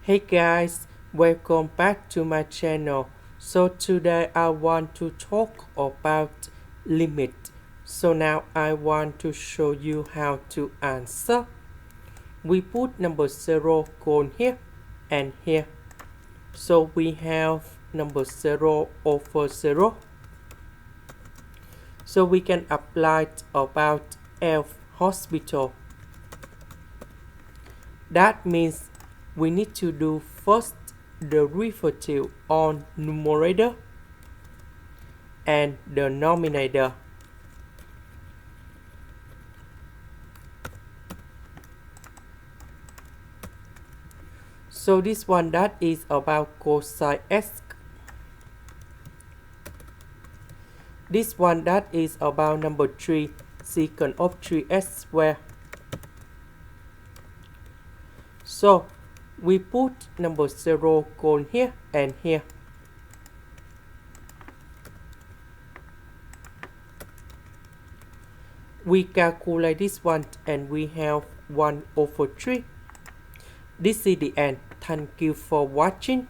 Hey guys, welcome back to my channel. So today I want to talk about limit. So now I want to show you how to answer. We put number 0 colon here and here. So we have number 0 over 0. So we can apply it about F hospital. That means we need to do first derivative on numerator and the denominator. So this one that is about cosine x. This one that is about number 3 secant of 3x squared. So we put number 0 colon here and here. We calculate this one and we have 1 over 3. This is the end. Thank you for watching.